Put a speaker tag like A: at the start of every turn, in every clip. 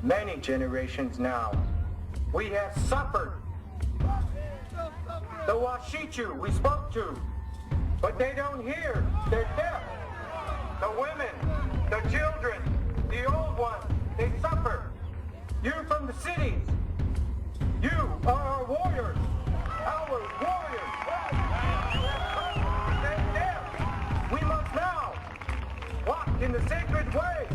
A: Many generations now, we have suffered. The Washichu we spoke to, but they don't hear. They're deaf. The women, the children, the old ones, they suffer. You from the cities, you are our warriors. Our warriors. They're deaf. We must now walk in the sacred way.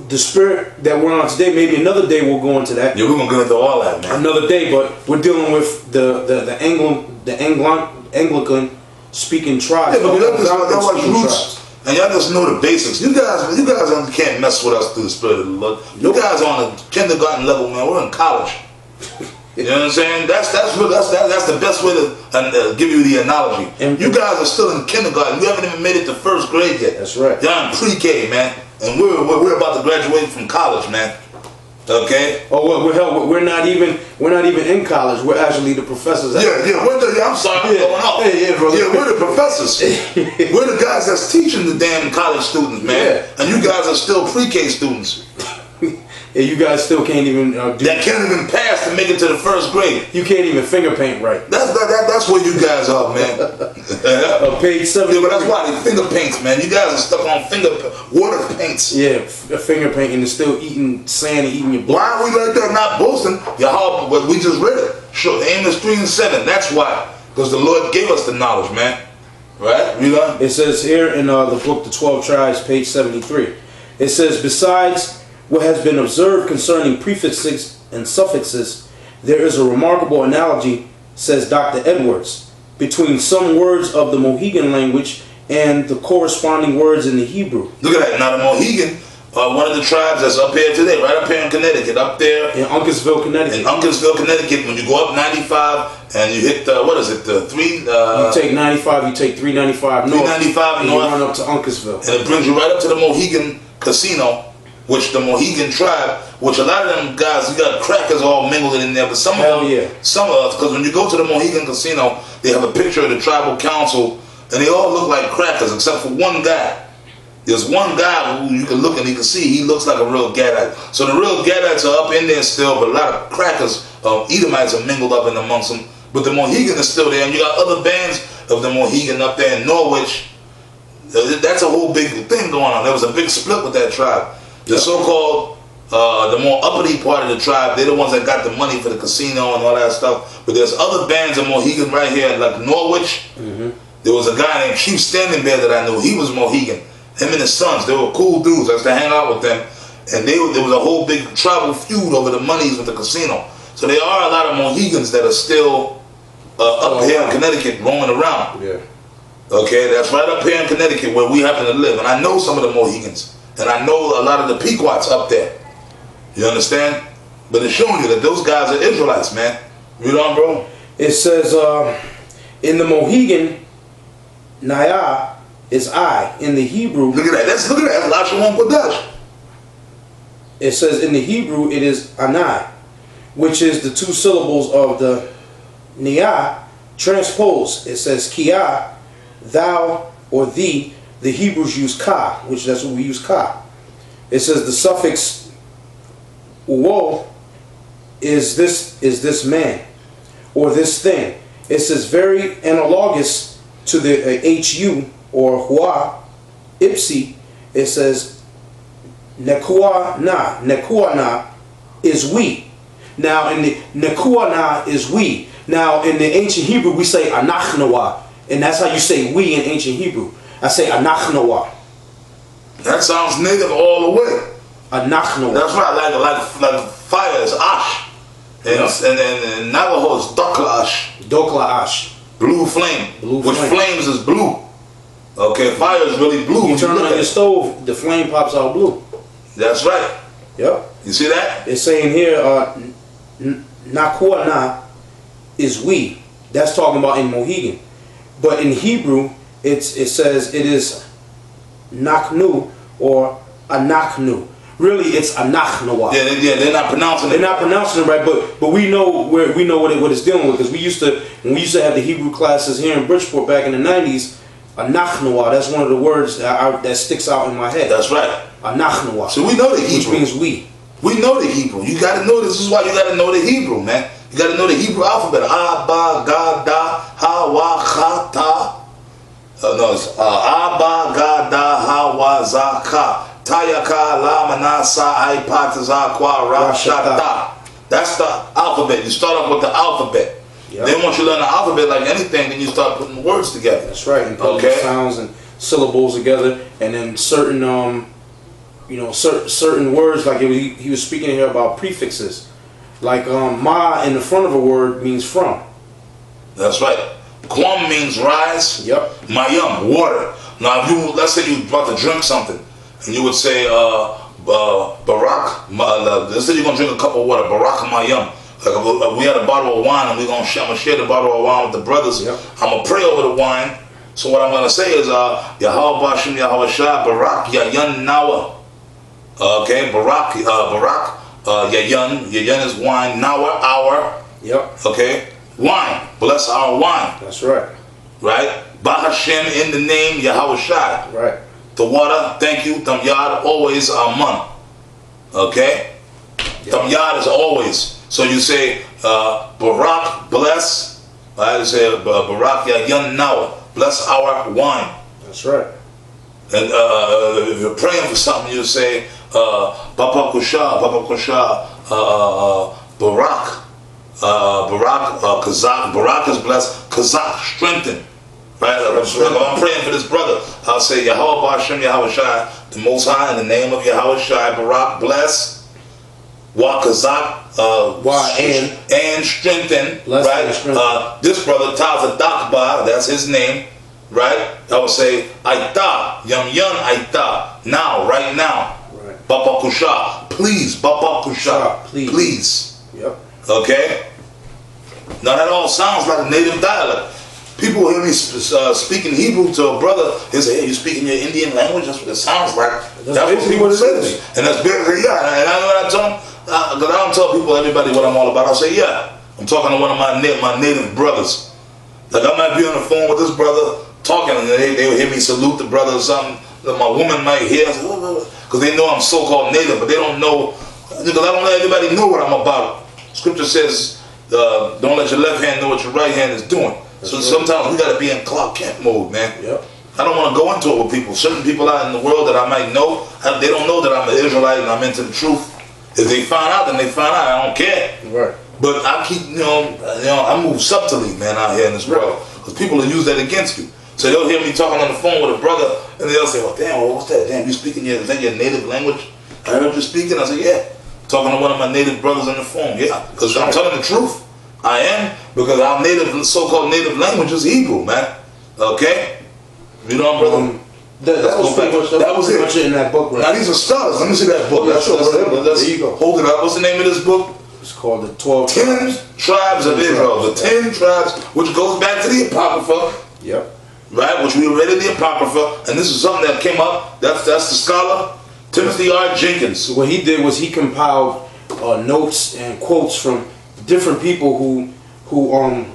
B: The spirit that we're on today, maybe another day we'll go into that.
C: Yeah, we're gonna go into all that, man.
B: Another day, but we're dealing with the Anglican speaking tribes.
C: Yeah, but that was roots, and y'all just know the basics. You guys can't mess with us through the spirit of the Lord. You guys are on a kindergarten level, man. We're in college. You know what I'm saying? That's the best way to give you the analogy. And you guys are still in kindergarten. You haven't even made it to first grade yet.
B: That's right.
C: Y'all in pre-K, man. And we're about to graduate from college, man. Okay.
B: Oh well, we're not even in college. We're actually the professors.
C: I'm sorry, I'm going off.
B: Yeah, brother.
C: Yeah, we're the professors. We're the guys that's teaching the damn college students, man. Yeah. And you guys are still pre-K students.
B: Yeah, you guys still can't even
C: that can't even pass to make it to the first grade.
B: You can't even finger paint right.
C: That's where you guys are, man.
B: Page 7.
C: Yeah, but that's why they finger paints, man. You guys are stuck on water paints.
B: Yeah, finger painting and still eating sand and eating your blood.
C: Why are we like that? Not boasting. But we just read it. Sure, Amos 3 and 7. That's why, because the Lord gave us the knowledge, man. Right? Read on.
B: It says here in the book, The 12 Tribes, page 73. It says, besides what has been observed concerning prefixes and suffixes, there is a remarkable analogy, says Dr. Edwards, between some words of the Mohegan language and the corresponding words in the Hebrew.
C: Look at that. Now the Mohegan are one of the tribes that's up here today, right up here in Connecticut, up there.
B: In Uncasville, Connecticut.
C: In Uncasville, Connecticut, when you go up 95 and you hit,
B: you take 95, you take 395 north. 395 north. You run up to Uncasville.
C: And it brings you right up to the Mohegan Casino, which the Mohegan tribe, which a lot of them guys, you got crackers all mingled in there, but some of them, because when you go to the Mohegan Casino, they have a picture of the tribal council, and they all look like crackers, except for one guy. There's one guy who you can look and you can see he looks like a real Gadite. So the real Gadites are up in there still, but a lot of crackers, Edomites are mingled up in amongst them. But the Mohegan is still there, and you got other bands of the Mohegan up there in Norwich. That's a whole big thing going on. There was a big split with that tribe. The so-called, the more uppity part of the tribe, they're the ones that got the money for the casino and all that stuff. But there's other bands of Mohegan right here, like Norwich. There was a guy named Chief Standing Bear that I knew. He was Mohegan. Him and his sons, they were cool dudes. I used to hang out with them. And there was a whole big tribal feud over the monies with the casino. So there are a lot of Mohegans that are still up here in Connecticut roaming around.
B: Yeah.
C: Okay, that's right up here in Connecticut where we happen to live. And I know some of the Mohegans. And I know a lot of the Pequots up there. You understand? But it's showing you that those guys are Israelites, man. Read on, bro.
B: It says, in the Mohegan, Naya is I. In the Hebrew...
C: Look at that. Look at that. That's Lashon Kodesh.
B: It says in the Hebrew, it is Anai, which is the two syllables of the Nia transposed. It says Kia, thou or thee, the Hebrews use ka, which that's what we use ka. It says the suffix uo is this man or this thing. It says very analogous to the hu or hua ipsi. It says nekua na is we. Now in the nekua na is we. Now in the ancient Hebrew we say anachnawa, and that's how you say we in ancient Hebrew. I say anachnawa.
C: That sounds native all the way.
B: Anachnawa.
C: That's right, like fire is ash. And Navajo is dokla ash.
B: Dokla ash.
C: Blue flame. Which
B: flame.
C: flames is blue. Okay, fire is really blue.
B: You turn on your stove, the flame pops out blue.
C: That's right.
B: Yep.
C: You see that?
B: It's saying here, nakua na is we. That's talking about in Mohegan. But in Hebrew, it says it is naknu or anachnu. Really, it's anachnawa.
C: Yeah, they're not pronouncing it.
B: They're not pronouncing it right, but we know what it's dealing with, because when we used to have the Hebrew classes here in Bridgeport back in the 90s. Anachnawa, that's one of the words that sticks out in my head.
C: That's right.
B: Anachnawa.
C: So we know the Hebrew.
B: Which means we.
C: We know the Hebrew. You got to know this. This is why you got to know the Hebrew, man. You got to know the Hebrew alphabet. A, ba, ga, da, ha, wa, cha, ta. No, it's a, ba, ga, da, ha, wa, za, ka. Ta, ya, ka, la, ma, na, sa, ai, pa, ta, za, qua, ra, sha, ta. That's the alphabet. You start off with the alphabet. Yep. Then once you learn the alphabet like anything, then you start putting the words together.
B: That's right. And putting the sounds and syllables together, and then certain certain words, like he was speaking here about prefixes, like ma in the front of a word means from.
C: That's right. Kwam means rise.
B: Yep.
C: Mayam, water. Now, if let's say you about to drink something, and you would say barak. Let's say you're gonna drink a cup of water. Barak mayam. Like we had a bottle of wine, and I'm gonna share the bottle of wine with the brothers. Yep. I'm gonna pray over the wine. So what I'm gonna say is Yahweh Bashim Yahweh Shah Barak Yayan Nawa. Okay, Barak Yayan is wine. Nawa hour.
B: Yep.
C: Okay, wine. Bless our wine.
B: That's right.
C: Right. Bahashem in the name Yahweh Shah.
B: Right.
C: The water. Thank you. Tam Yad always aman. Okay. Yep. Tam Yad is always. So you say, Barak, bless. I say, Barak Yayan Nawa, bless our wine.
B: That's right.
C: And if you're praying for something, you say, Baba Kusha, Barak, Kazak. Barak is blessed. Kazak, strengthen. Right? If I'm praying for this brother, I'll say, Yahweh Ba'ashem Yahweh Shai, the Most High, in the name of Yahweh Shai, Barak, bless. Wakazak, and strengthen, bless right? Strengthen. This brother Taza Dakba, that's his name, right? I would say Aita, Yum Aita, now, right now. Right. Baba Kusha, please, Baba Kusha, please.
B: Yep.
C: Okay? Now that all sounds like a native dialect. People hear me speaking Hebrew to a brother, they say, hey, you speaking your Indian language? That's what it sounds like. That's what people say. And that's basically, yeah. And I know what I tell them. Because I don't tell everybody what I'm all about. I'll say, yeah, I'm talking to one of my native brothers. Like I might be on the phone with this brother talking, and they hear me salute the brother or something that my woman might hear. Because they know I'm so-called native, but they don't know, because I don't let everybody know what I'm about. Scripture says, don't let your left hand know what your right hand is doing. That's so right. Sometimes we got to be in Clark Kent mode, man. Yep. I don't want to go into it with people. Certain people out in the world that I might know, they don't know that I'm an Israelite and I'm into the truth. If they find out, then they find out. I don't care. Right. But I keep, I move subtly, man, out here in this world. Because people will use that against you. So they'll hear me talking on the phone with a brother, and they'll say, well, damn, what's that? Damn, you speaking is that your native language? I heard you speaking. I said, yeah. Talking to one of my native brothers on the phone. Yeah. Because I'm telling the truth. I am. Because our so-called native language is Hebrew, man. Okay? You know, brother?
B: That was pretty much it in that book. Right?
C: Now these are stars. Let me see that book.
B: There you go.
C: Hold it up. What's the name of this book?
B: It's called the 12
C: Tribes of Israel. The 10 tribes, which goes back to the Apocrypha.
B: Yep.
C: Right, which we read in the Apocrypha, and this is something that came up. That's the scholar Timothy R. Jenkins.
B: So what he did was he compiled notes and quotes from different people who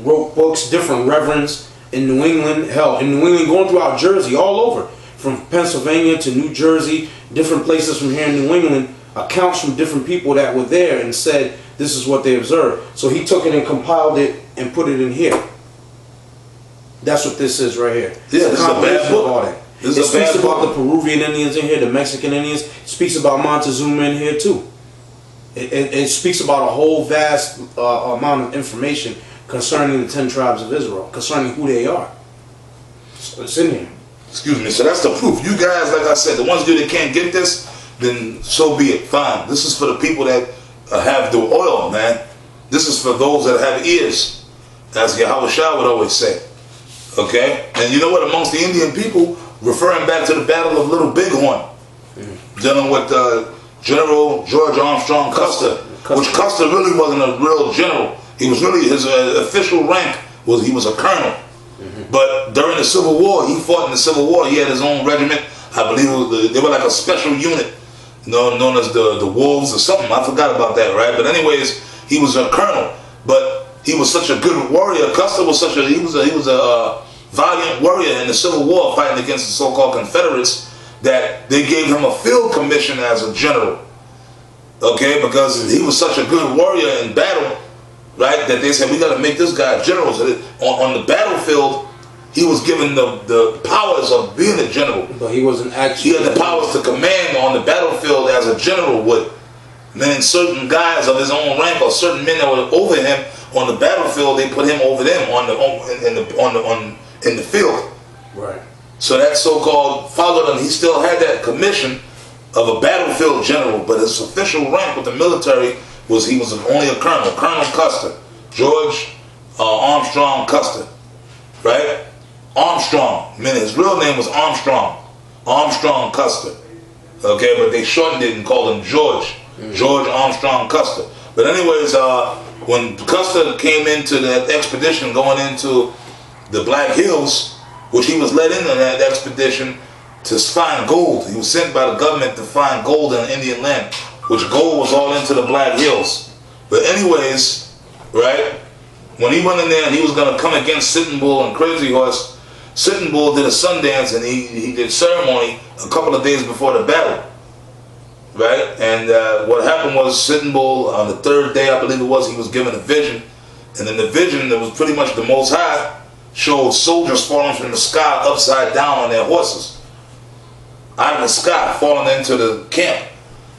B: wrote books, different reverends in New England, hell, in New England, going throughout Jersey, all over. from Pennsylvania to New Jersey, different places from here in New England, accounts from different people that were there and said this is what they observed. So he took it and compiled it and put it in here. That's what this is right here.
C: Yeah, this is a bad book.
B: It speaks about the Peruvian Indians in here, the Mexican Indians. It speaks about Montezuma in here too. It speaks about a whole vast amount of information concerning the 10 tribes of Israel, concerning who they are. So it's in here.
C: Excuse me. So that's the proof. You guys, like I said, the ones of you that can't get this, then so be it. Fine. This is for the people that have the oil, man. This is for those that have ears, as Yahweh Shah would always say. Okay? And you know what? Amongst the Indian people, referring back to the Battle of Little Bighorn, dealing with General George Armstrong Custer, which Custer really wasn't a real general. He was really, his official rank was he was a colonel. But during the Civil War, he fought in the Civil War. He had his own regiment. I believe they were like a special unit known as the Wolves or something. I forgot about that, right? But anyways, he was a colonel. But he was such a good warrior. Custer was such a he was a valiant warrior in the Civil War, fighting against the so-called Confederates, that they gave him a field commission as a general. Okay, because he was such a good warrior in battle, right? That they said we got to make this guy a general. So that on the battlefield, he was given the powers of being a general.
B: But he wasn't actually.
C: He had the powers to command on the battlefield as a general would. Meaning certain guys of his own rank or certain men that were over him on the battlefield, they put him over them in the field.
B: Right.
C: So that so-called followed him. He still had that commission of a battlefield general, but his official rank with the military was he was only a colonel. Colonel Custer, George Armstrong Custer, right? Armstrong, meaning his real name was Armstrong. Armstrong Custer. Okay, but they shortened it and called him George. George Armstrong Custer. But anyways, when Custer came into that expedition going into the Black Hills, which he was led into that expedition to find gold. He was sent by the government to find gold in Indian land, which gold was all into the Black Hills. But anyways, right, when he went in there and he was going to come against Sitting Bull and Crazy Horse, Sitting Bull did a Sundance and he did ceremony a couple of days before the battle. Right? And what happened was Sitting Bull, on the third day, I believe it was, he was given a vision. And in the vision, that was pretty much the Most High, showed soldiers falling from the sky upside down on their horses. Out of the sky, falling into the camp.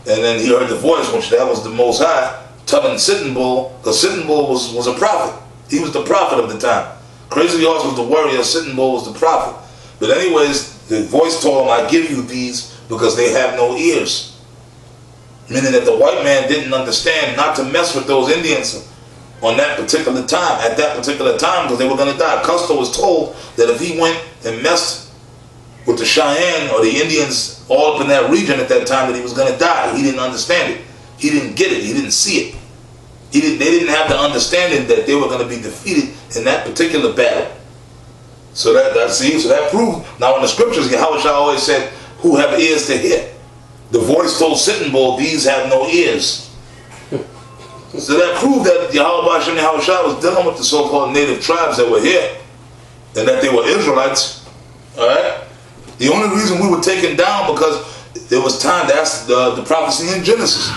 C: And then he heard the voice, which that was the Most High, telling Sitting Bull, because Sitting Bull was a prophet. He was the prophet of the time. Crazy Horse was the warrior, Sitting Bull was the prophet. But anyways, the voice told him, I give you these because they have no ears. Meaning that the white man didn't understand not to mess with those Indians on that particular time, at that particular time, because they were going to die. Custer was told that if he went and messed with the Cheyenne or the Indians all up in that region at that time, that he was going to die. He didn't understand it. He didn't get it. He didn't see it. They didn't have the understanding that they were going to be defeated in that particular battle. So that proved. Now in the scriptures, Yahweh Shah always said, who have ears to hear? The voice told Sitting Bull, these have no ears. So that proved that Yahweh Shah was dealing with the so-called native tribes that were here, and that they were Israelites. Alright? The only reason we were taken down because there was time to ask the prophecy in Genesis.